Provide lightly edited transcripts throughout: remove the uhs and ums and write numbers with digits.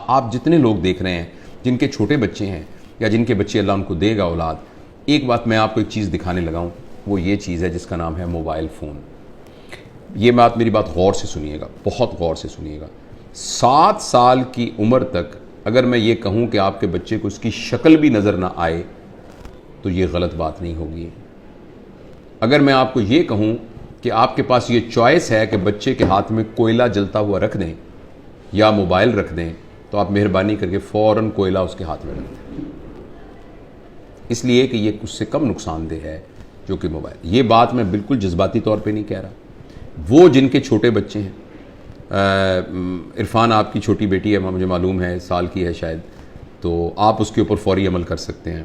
آپ جتنے لوگ دیکھ رہے ہیں جن کے چھوٹے بچے ہیں یا جن کے بچے اللہ ان کو دے گا اولاد، ایک بات میں آپ کو ایک چیز دکھانے لگا ہوں، وہ یہ چیز ہے جس کا نام ہے موبائل فون۔ یہ بات میری بات غور سے سنیے گا، بہت غور سے سنیے گا۔ 7 سال کی عمر تک اگر میں یہ کہوں کہ آپ کے بچے کو اس کی شکل بھی نظر نہ آئے تو یہ غلط بات نہیں ہوگی۔ اگر میں آپ کو یہ کہوں کہ آپ کے پاس یہ چوائس ہے کہ بچے کے ہاتھ میں کوئلہ جلتا ہوا رکھ دیں یا موبائل رکھ دیں، تو آپ مہربانی کر کے فوراً کوئلہ اس کے ہاتھ میں رکھ دیں، اس لیے کہ یہ اس سے کم نقصان دہ ہے جو کہ موبائل۔ یہ بات میں بالکل جذباتی طور پہ نہیں کہہ رہا۔ وہ جن کے چھوٹے بچے ہیں، عرفان آپ کی چھوٹی بیٹی ہے، مجھے معلوم ہے سال کی ہے شاید، تو آپ اس کے اوپر فوری عمل کر سکتے ہیں۔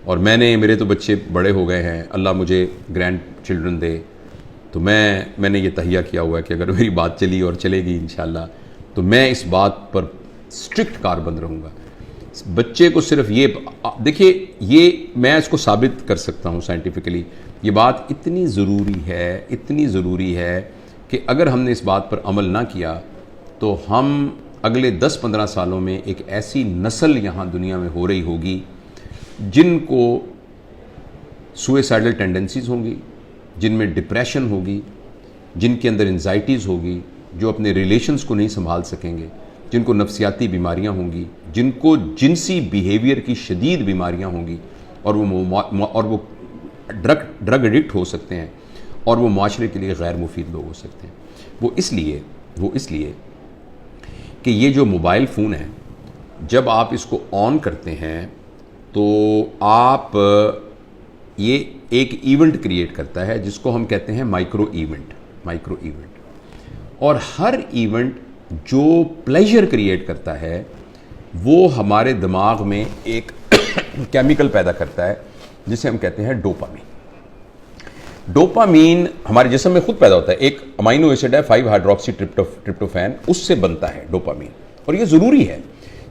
اور میرے تو بچے بڑے ہو گئے ہیں، اللہ مجھے گرینڈ چلڈرن دے، تو میں نے یہ تہیہ کیا ہوا ہے کہ اگر میری بات چلی اور چلے گی انشاءاللہ تو میں اس بات پر اسٹرکٹ کاربند رہوں گا۔ بچے کو صرف یہ دیکھیے، یہ میں اس کو ثابت کر سکتا ہوں سائنٹیفکلی، یہ بات اتنی ضروری ہے کہ اگر ہم نے اس بات پر عمل نہ کیا تو ہم اگلے 10-15 سالوں میں ایک ایسی نسل یہاں دنیا میں ہو رہی ہوگی جن کو سوئسائڈل ٹینڈنسیز ہوں گی، جن میں ڈپریشن ہوگی، جن کے اندر انزائٹیز ہوگی، جو اپنے ریلیشنز کو نہیں سنبھال سکیں گے، جن کو نفسیاتی بیماریاں ہوں گی، جن کو جنسی بیہیویئر کی شدید بیماریاں ہوں گی، اور وہ ڈرگ ایڈکٹ ہو سکتے ہیں، اور وہ معاشرے کے لیے غیر مفید لوگ ہو سکتے ہیں۔ وہ اس لیے کہ یہ جو موبائل فون ہے، جب آپ اس کو آن کرتے ہیں تو آپ یہ ایک ایونٹ کریٹ کرتا ہے جس کو ہم کہتے ہیں مائکرو ایونٹ، اور ہر ایونٹ جو پلیجر کریٹ کرتا ہے وہ ہمارے دماغ میں ایک کیمیکل پیدا کرتا ہے جسے ہم کہتے ہیں ڈوپامین ہمارے جسم میں خود پیدا ہوتا ہے، ایک امائنو ایسڈ ہے 5 ہائیڈروکسی ٹرپٹوفین، اس سے بنتا ہے ڈوپامین، اور یہ ضروری ہے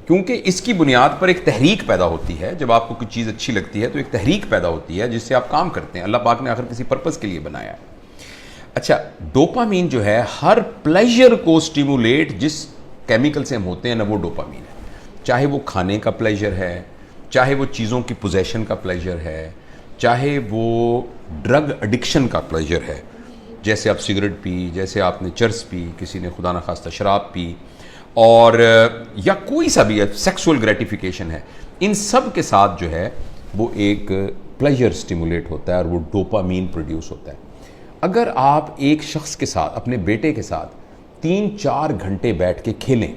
کیونکہ اس کی بنیاد پر ایک تحریک پیدا ہوتی ہے۔ جب آپ کو کوئی چیز اچھی لگتی ہے تو ایک تحریک پیدا ہوتی ہے جس سے آپ کام کرتے ہیں، اللہ پاک نے آخر کسی پرپس کے لیے بنایا ہے۔ اچھا، ڈوپامین جو ہے ہر پلیجر کو سٹیمولیٹ جس کیمیکل سے ہم ہوتے ہیں نا، وہ ڈوپامین ہے، چاہے وہ کھانے کا پلیجر ہے، چاہے وہ چیزوں کی پوزیشن کا پلیجر ہے، چاہے وہ ڈرگ ایڈکشن کا پلیجر ہے، جیسے آپ سگریٹ پی، جیسے آپ نے چرس پی، کسی نے خدا نخواستہ شراب پی، اور یا کوئی سا بھی سیکسول گریٹیفیکیشن ہے، ان سب کے ساتھ جو ہے وہ ایک پلیجر سٹیمولیٹ ہوتا ہے اور وہ ڈوپامین پروڈیوس ہوتا ہے۔ اگر آپ ایک شخص کے ساتھ، اپنے بیٹے کے ساتھ 3-4 گھنٹے بیٹھ کے کھیلیں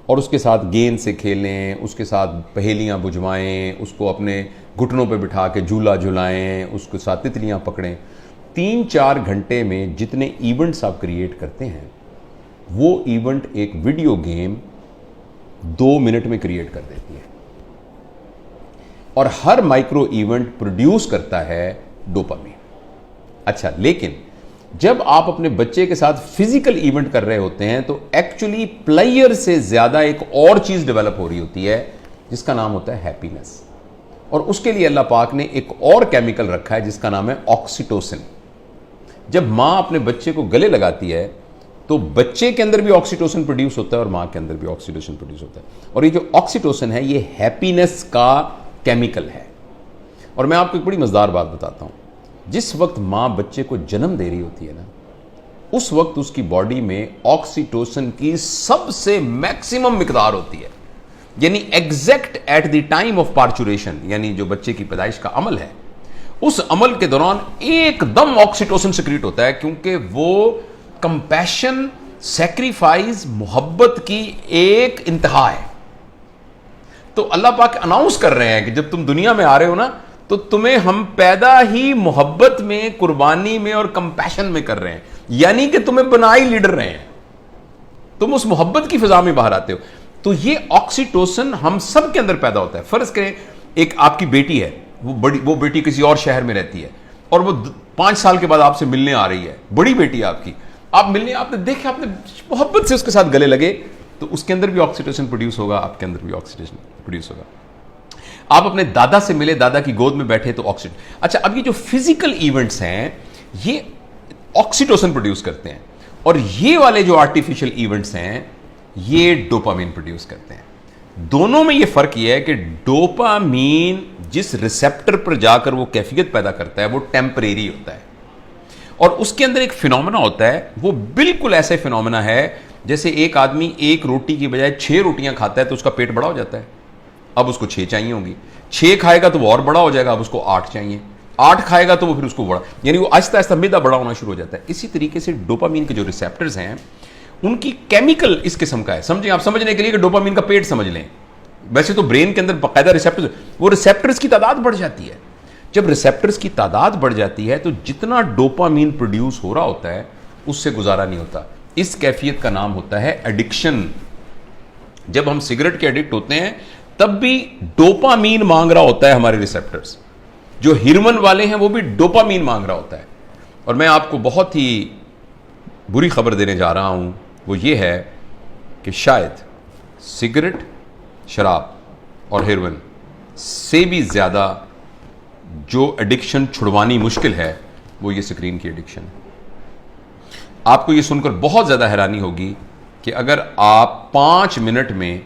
اور اس کے ساتھ گیند سے کھیلیں، اس کے ساتھ پہیلیاں بجھوائیں، اس کو اپنے گھٹنوں پہ بٹھا کے جھولا جھلائیں، اس کے ساتھ تتلیاں پکڑیں، 3-4 گھنٹے میں جتنے ایونٹس آپ کریٹ کرتے ہیں وہ ایونٹ ایک ویڈیو گیم 2 منٹ میں کریٹ کر دیتی ہے، اور ہر مائکرو ایونٹ پروڈیوس کرتا ہے ڈوپامین۔ اچھا، لیکن جب آپ اپنے بچے کے ساتھ فزیکل ایونٹ کر رہے ہوتے ہیں تو ایکچولی پلیئر سے زیادہ ایک اور چیز ڈیولپ ہو رہی ہوتی ہے جس کا نام ہوتا ہے ہیپینس، اور اس کے لیے اللہ پاک نے ایک اور کیمیکل رکھا ہے جس کا نام ہے آکسیٹوسن۔ جب ماں اپنے بچے کو گلے لگاتی ہے تو بچے کے اندر بھی آکسیٹوسن پروڈیوس ہوتا ہے اور ماں کے اندر بھی آکسیٹوسن پروڈیوس ہوتا ہے، اور یہ جو آکسیٹوسن ہے یہ ہیپینس کا کیمیکل ہے۔ اور میں آپ کو ایک بڑی مزیدار بات بتاتا ہوں، جس وقت ماں بچے کو جنم دے رہی ہوتی ہے نا، اس وقت اس کی باڈی میں آکسیٹوسن کی سب سے میکسیمم مقدار ہوتی ہے، یعنی exact at the time of parturition, یعنی جو بچے کی پیدائش کا عمل ہے، اس عمل کے دوران ایک دم آکسیٹوسن سیکریٹ ہوتا ہے، کیونکہ وہ کمپیشن، سیکریفائز، محبت کی ایک انتہا ہے۔ تو اللہ پاک اناؤنس کر رہے ہیں کہ جب تم دنیا میں آ رہے ہو نا تو تمہیں ہم پیدا ہی محبت میں، قربانی میں اور کمپیشن میں کر رہے ہیں، یعنی کہ تمہیں بنا ہی لیڈر رہے ہیں، تم اس محبت کی فضا میں باہر آتے ہو۔ تو یہ آکسیٹوسن ہم سب کے اندر پیدا ہوتا ہے۔ فرض کریں ایک آپ کی بیٹی ہے، وہ بیٹی کسی اور شہر میں رہتی ہے اور وہ 5 سال کے بعد آپ سے ملنے آ رہی ہے، بڑی بیٹی ہے آپ کی، آپ ملنے، آپ نے دیکھا، آپ نے محبت سے اس کے ساتھ گلے لگے تو اس کے اندر بھی آکسیٹوسن پروڈیوس ہوگا، آپ کے اندر بھی آکسیٹوسن پروڈیوس ہوگا۔ آپ اپنے دادا سے ملے، دادا کی گود میں بیٹھے تو آکسیٹوسن۔ اچھا، اب یہ جو فزیکل ایونٹس ہیں یہ آکسیٹوسن پروڈیوس کرتے ہیں، اور یہ والے جو آرٹیفیشل ایونٹس ہیں یہ ڈوپامین پروڈیوس کرتے ہیں. دونوں میں یہ فرق یہ ہے کہ ڈوپامین جس ریسیپٹر پر جا کر وہ کیفیت پیدا کرتا ہے وہ ٹیمپریری ہوتا ہے, اور اس کے اندر ایک فینومینا ہوتا ہے, وہ بالکل ایسے فینومینا ہے جیسے ایک آدمی ایک روٹی کی بجائے 6 روٹیاں کھاتا ہے تو اس کا پیٹ بڑا ہو جاتا ہے, اب اس کو 6 چاہیے ہوں گی, 6 کھائے گا تو وہ اور بڑا ہو جائے گا, اب اس کو 8 چاہیے, 8 کھائے گا تو وہ پھر اس کو بڑا, یعنی وہ آہستہ آہستہ معدہ بڑا ہونا شروع ہو جاتا ہے. اسی طریقے سے ڈوپامین کے جو ریسیپٹرز ہیں ان کی کیمیکل اس قسم کا ہے. سمجھیں, آپ سمجھنے کے لیے کہ ڈوپامین کا پیٹ سمجھ لیں, ویسے تو برین کے اندر باقاعدہ ریسیپٹرز, وہ ریسیپٹرز کی تعداد بڑھ جاتی ہے. جب ریسیپٹرز کی تعداد بڑھ جاتی ہے تو جتنا ڈوپامین پروڈیوس ہو رہا ہوتا ہے اس سے گزارا نہیں ہوتا. اس کیفیت کا نام ہوتا ہے ایڈکشن. جب ہم سگریٹ کے ایڈکٹ ہوتے ہیں تب بھی ڈوپامین مانگ رہا ہوتا ہے ہمارے ریسیپٹرز. جو ہرمن والے ہیں وہ بھی ڈوپامین مانگ رہا ہوتا ہے. اور میں آپ کو بہت ہی بری خبر دینے جا رہا ہوں, وہ یہ ہے کہ شاید سگریٹ, شراب اور ہیروئن سے بھی زیادہ جو ایڈکشن چھڑوانی مشکل ہے وہ یہ اسکرین کی ایڈکشن ہے. آپ کو یہ سن کر بہت زیادہ حیرانی ہوگی کہ اگر آپ 5 منٹ میں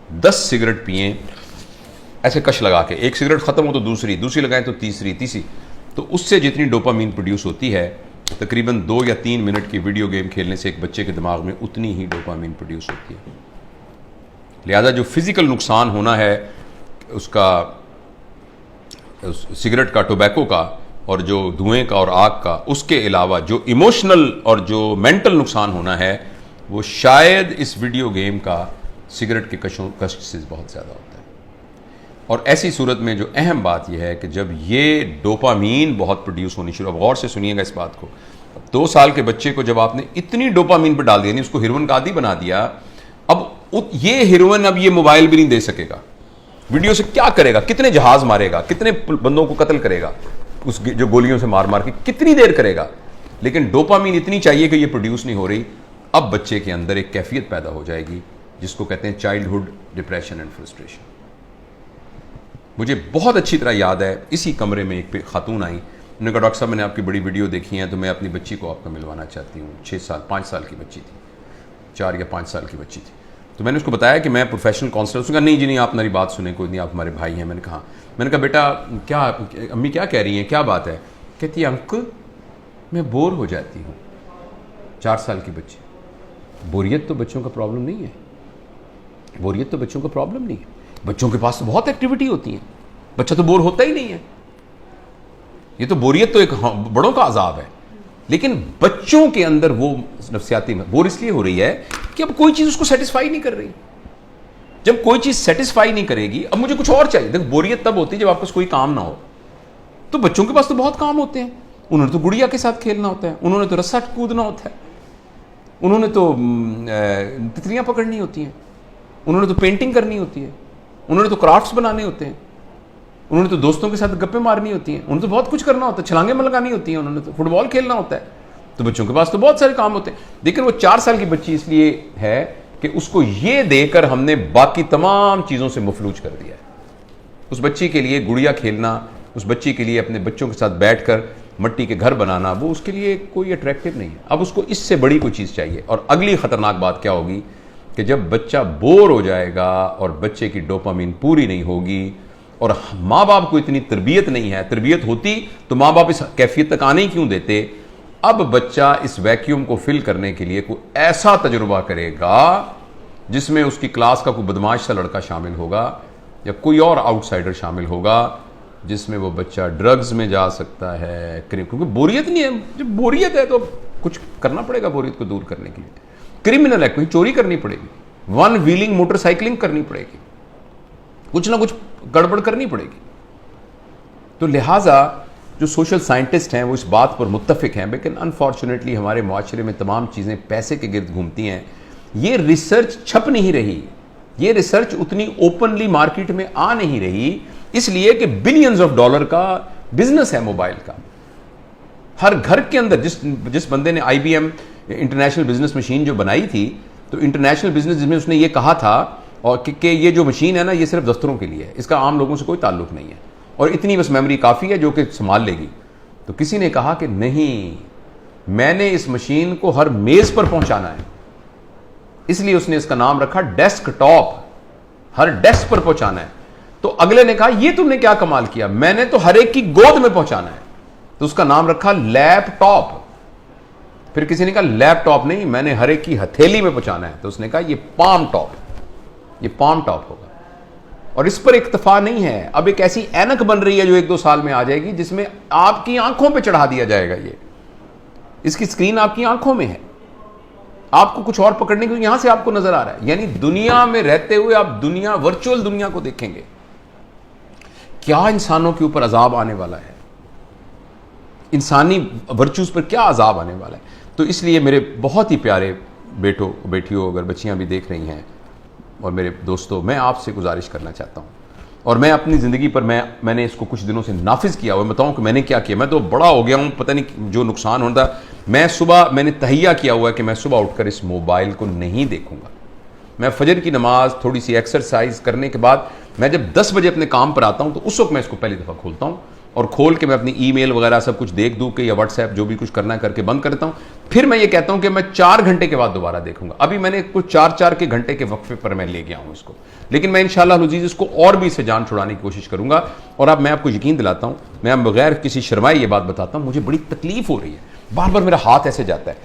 10 سگریٹ پئیں, ایسے کش لگا کے, ایک سگریٹ ختم ہو تو دوسری لگائیں تو تیسری, تو اس سے جتنی ڈوپامین پروڈیوس ہوتی ہے تقریباً 2 یا 3 منٹ کی ویڈیو گیم کھیلنے سے ایک بچے کے دماغ میں اتنی ہی ڈوپامین پروڈیوس ہوتی ہے. لہذا جو فزیکل نقصان ہونا ہے اس کا, سگریٹ کا, ٹوبیکو کا, اور جو دھوئیں کا اور آگ کا, اس کے علاوہ جو ایموشنل اور جو مینٹل نقصان ہونا ہے وہ شاید اس ویڈیو گیم کا سگریٹ کے کش سے بہت زیادہ ہوتا ہے. اور ایسی صورت میں جو اہم بات یہ ہے کہ جب یہ ڈوپامین بہت پروڈیوس ہونی شروع, اب غور سے سنیے گا اس بات کو, 2 سال کے بچے کو جب آپ نے اتنی ڈوپامین پہ ڈال دیا, اس کو ہیروئن کا عادی بنا دیا, اب یہ ہیروئن اب یہ موبائل بھی نہیں دے سکے گا, ویڈیو سے کیا کرے گا, کتنے جہاز مارے گا, کتنے بندوں کو قتل کرے گا, اس جو گولیوں سے مار کے کتنی دیر کرے گا, لیکن ڈوپامین اتنی چاہیے کہ یہ پروڈیوس نہیں ہو رہی. اب بچے کے اندر ایک کیفیت پیدا ہو جائے گی جس کو کہتے ہیں چائلڈہڈ ڈپریشن اینڈ فرسٹریشن. مجھے بہت اچھی طرح یاد ہے, اسی کمرے میں ایک خاتون آئی, انہوں نے کہا ڈاکٹر صاحب میں نے آپ کی بڑی ویڈیو دیکھی ہے تو میں اپنی بچی کو آپ کو ملوانا چاہتی ہوں. 5 سال کی بچی تھی, 4 یا 5 سال کی بچی تھی. تو میں نے اس کو بتایا کہ میں پروفیشنل کاؤنسلر. اس نے کہا نہیں جی نہیں, آپ میری بات سنیں, کوئی نہیں, آپ ہمارے بھائی ہیں. میں نے کہا بیٹا کیا امی کیا کہہ رہی ہیں, کیا بات ہے؟ کہتی ہے انکل میں بور ہو جاتی ہوں. 4 سال کی بچی. بوریت تو بچوں کا پرابلم نہیں ہے, بوریت تو بچوں کا پرابلم نہیں ہے. بچوں کے پاس تو بہت ایکٹیویٹی ہوتی ہیں, بچہ تو بور ہوتا ہی نہیں ہے. یہ تو بوریت تو ایک بڑوں کا عذاب ہے, لیکن بچوں کے اندر وہ نفسیاتی بور اس لیے ہو رہی ہے کہ اب کوئی چیز اس کو سیٹسفائی نہیں کر رہی. جب کوئی چیز سیٹسفائی نہیں کرے گی, اب مجھے کچھ اور چاہیے. دیکھ, بوریت تب ہوتی ہے جب آپ کے پاس کوئی کام نہ ہو. تو بچوں کے پاس تو بہت کام ہوتے ہیں, انہوں نے تو گڑیا کے ساتھ کھیلنا ہوتا ہے, انہوں نے تو رسا کودنا ہوتا ہے, انہوں نے تو تتلیاں پکڑنی ہوتی ہیں, انہوں نے تو پینٹنگ کرنی ہوتی ہے, انہوں نے تو کرافٹس بنانے ہوتے ہیں, انہوں نے تو دوستوں کے ساتھ گپیں مارنی ہوتی ہیں, انہوں نے تو بہت کچھ کرنا ہوتا ہے, چھلانگیں لگانی ہوتی ہیں, انہوں نے تو فٹ بال کھیلنا ہوتا ہے. تو بچوں کے پاس تو بہت سارے کام ہوتے ہیں. لیکن وہ 4 سال کی بچی اس لیے ہے کہ اس کو یہ دے کر ہم نے باقی تمام چیزوں سے مفلوج کر دیا ہے. اس بچی کے لیے گڑیا کھیلنا, اس بچی کے لیے اپنے بچوں کے ساتھ بیٹھ کر مٹی کے گھر بنانا, وہ اس کے لیے کوئی اٹریکٹیو نہیں ہے. اب اس کو اس سے بڑی کوئی چیز چاہیے. اور اگلی خطرناک بات کیا ہوگی کہ جب بچہ بور ہو جائے گا اور بچے کی ڈوپامین پوری نہیں ہوگی, اور ماں باپ کو اتنی تربیت نہیں ہے, تربیت ہوتی تو ماں باپ اس کیفیت تک آنے ہی کیوں دیتے. اب بچہ اس ویکیوم کو فل کرنے کے لیے کوئی ایسا تجربہ کرے گا جس میں اس کی کلاس کا کوئی بدماش سا لڑکا شامل ہوگا یا کوئی اور آؤٹ سائڈر شامل ہوگا, جس میں وہ بچہ ڈرگز میں جا سکتا ہے, کیونکہ بوریت نہیں ہے. جب بوریت ہے تو کچھ کرنا پڑے گا بوریت کو دور کرنے کے لیے. کرمنل ہے, کہیں چوری کرنی پڑے گی, 1 ویلنگ موٹر سائیکلنگ کرنی پڑے گی, کچھ نہ کچھ گڑبڑ کرنی پڑے گی. تو لہٰذا جو سوشل سائنٹسٹ ہیں وہ اس بات پر متفق ہیں, لیکن انفارچونیٹلی ہمارے معاشرے میں تمام چیزیں پیسے کے گرد گھومتی ہیں. یہ ریسرچ چھپ نہیں رہی, یہ ریسرچ اتنی اوپنلی مارکیٹ میں آ نہیں رہی, اس لیے کہ بلینز آف ڈالر کا بزنس ہے موبائل کا. ہر گھر کے اندر جس بندے نے IBM انٹرنیشنل بزنس مشین جو بنائی تھی, تو انٹرنیشنل بزنس جس میں اس نے یہ کہا تھا اور کہ یہ جو مشین ہے نا یہ صرف دفتروں کے لیے ہے, اس کا عام لوگوں سے کوئی تعلق نہیں ہے, اور اتنی بس میموری کافی ہے جو کہ سنبھال لے گی. تو کسی نے کہا کہ نہیں, میں نے اس مشین کو ہر میز پر پہنچانا ہے, اس لیے اس نے اس کا نام رکھا ڈیسک ٹاپ، ہر ڈیسک پر پہنچانا ہے. تو اگلے نے کہا یہ تم نے کیا کمال کیا، میں نے تو ہر ایک کی گود میں پہنچانا ہے، تو اس کا نام رکھا لیپ ٹاپ. پھر کسی نے کہا لیپ ٹاپ نہیں، میں نے ہر ایک کی ہتھیلی میں پہنچانا ہے، تو اس نے کہا یہ پام ٹاپ، یہ پام ٹاپ ہوگا. اور اس پر اکتفا نہیں ہے، اب ایک ایسی اینک بن رہی ہے جو 1-2 سال میں آ جائے گی، جس میں آپ کی آنکھوں پہ چڑھا دیا جائے گا. یہ اس کی اسکرین آپ کی آنکھوں میں ہے، آپ کو کچھ اور پکڑنے کو یہاں سے آپ کو نظر آ رہا ہے. یعنی دنیا میں رہتے ہوئے آپ دنیا، ورچوئل دنیا کو دیکھیں گے. کیا انسانوں کے اوپر عذاب آنے والا ہے، انسانی ورچوز پر کیا عذاب آنے والا ہے. تو اس لیے میرے بہت ہی پیارے بیٹوں بیٹیوں، اگر بچیاں بھی دیکھ رہی ہیں اور میرے دوستوں، میں آپ سے گزارش کرنا چاہتا ہوں، اور میں اپنی زندگی پر میں نے اس کو کچھ دنوں سے نافذ کیا ہوا. بتاؤں کہ میں نے کیا کیا، میں تو بڑا ہو گیا ہوں، پتہ نہیں جو نقصان ہوتا. میں نے تہیہ کیا ہوا ہے کہ میں صبح اٹھ کر اس موبائل کو نہیں دیکھوں گا. میں فجر کی نماز، تھوڑی سی ایکسرسائز کرنے کے بعد میں جب 10 بجے اپنے کام پر آتا ہوں تو اس وقت میں اس کو پہلی دفعہ کھولتا ہوں، اور کھول کے میں اپنی ای میل وغیرہ سب کچھ دیکھ دوں کہ یا واٹس ایپ جو بھی کچھ کرنا ہے کر کے بند کرتا ہوں. پھر میں یہ کہتا ہوں کہ میں 4 گھنٹے کے بعد دوبارہ دیکھوں گا. ابھی میں نے کچھ 4 کے گھنٹے کے وقفے پر میں لے گیا ہوں اس کو، لیکن میں انشاءاللہ العزیز اس کو اور بھی اس سے جان چھڑانے کی کوشش کروں گا. اور اب میں آپ کو یقین دلاتا ہوں، میں بغیر کسی شرمائے یہ بات بتاتا ہوں، مجھے بڑی تکلیف ہو رہی ہے، بار بار میرا ہاتھ ایسے جاتا ہے.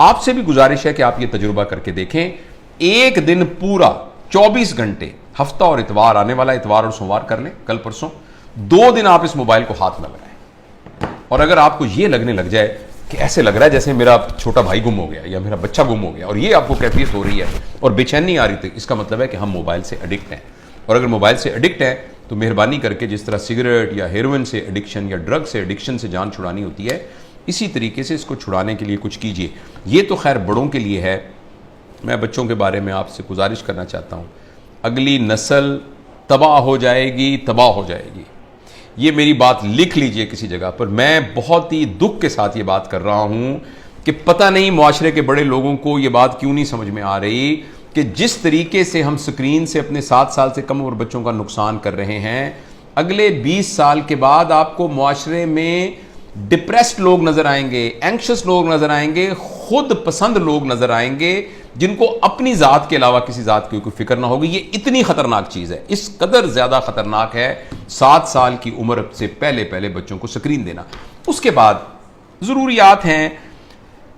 آپ سے بھی گزارش ہے کہ آپ یہ تجربہ کر کے دیکھیں. ایک دن پورا 24 گھنٹے، ہفتہ اور اتوار، آنے والا اتوار اور سوموار کر لیں، کل پرسوں 2 دن آپ اس موبائل کو ہاتھ نہ لگائیں. اور اگر آپ کو یہ لگنے لگ جائے کہ ایسے لگ رہا ہے جیسے میرا چھوٹا بھائی گم ہو گیا یا میرا بچہ گم ہو گیا، اور یہ آپ کو کیفیت ہو رہی ہے اور بے چینی آ رہی تھی، اس کا مطلب ہے کہ ہم موبائل سے ایڈکٹ ہیں. اور اگر موبائل سے ایڈکٹ ہیں تو مہربانی کر کے جس طرح سگریٹ یا ہیروئن سے ایڈکشن یا ڈرگ سے ایڈکشن سے جان چھڑانی ہوتی ہے، اسی طریقے سے اس کو چھڑانے کے لیے کچھ کیجیے. یہ تو خیر بڑوں کے لیے ہے. میں بچوں کے بارے میں آپ سے گزارش کرنا چاہتا ہوں، اگلی نسل تباہ ہو جائے گی، تباہ ہو جائے گی. یہ میری بات لکھ لیجئے کسی جگہ پر. میں بہت ہی دکھ کے ساتھ یہ بات کر رہا ہوں کہ پتہ نہیں معاشرے کے بڑے لوگوں کو یہ بات کیوں نہیں سمجھ میں آ رہی کہ جس طریقے سے ہم سکرین سے اپنے 7 سال سے کم عمر بچوں کا نقصان کر رہے ہیں، اگلے 20 سال کے بعد آپ کو معاشرے میں ڈپریسڈ لوگ نظر آئیں گے، اینکشس لوگ نظر آئیں گے، خود پسند لوگ نظر آئیں گے، جن کو اپنی ذات کے علاوہ کسی ذات کی کوئی فکر نہ ہوگی. یہ اتنی خطرناک چیز ہے، اس قدر زیادہ خطرناک ہے 7 سال کی عمر سے پہلے بچوں کو سکرین دینا. اس کے بعد ضروریات ہیں،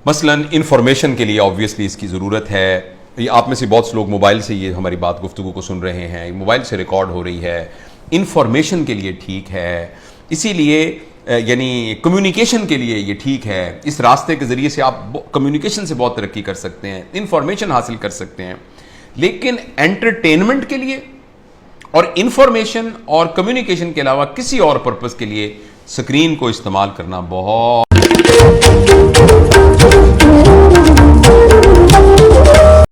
مثلا انفارمیشن کے لیے آبویسلی اس کی ضرورت ہے. یہ آپ میں سے بہت سے لوگ موبائل سے یہ ہماری بات گفتگو کو سن رہے ہیں، موبائل سے ریکارڈ ہو رہی ہے، انفارمیشن کے لیے ٹھیک ہے، اسی لیے یعنی کمیونیکیشن کے لیے یہ ٹھیک ہے. اس راستے کے ذریعے سے آپ کمیونیکیشن سے بہت ترقی کر سکتے ہیں، انفارمیشن حاصل کر سکتے ہیں. لیکن انٹرٹینمنٹ کے لیے اور انفارمیشن اور کمیونیکیشن کے علاوہ کسی اور پرپس کے لیے سکرین کو استعمال کرنا بہت